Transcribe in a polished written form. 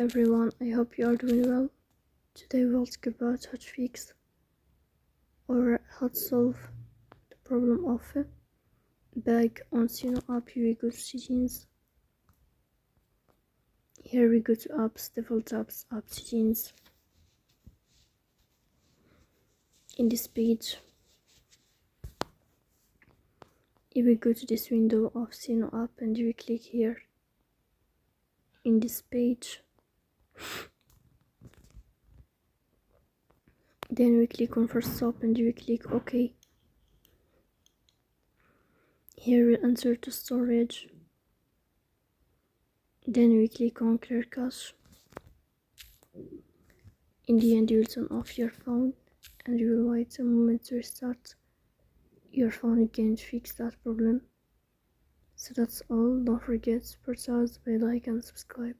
everyone, I hope you are doing well. Today we'll talk about how to fix or how to solve the problem of a bug on Suno app. Here we go to settings. Here we go to apps, default apps, app settings. In this page, if we go to this window of Suno app and we click here in this page, then we click on first stop and we click OK. Here we enter to storage, then we click on clear cache. In the end, you will turn off your phone and you will wait a moment to restart your phone again to fix that problem. So that's all. Don't forget to press the bell icon and subscribe.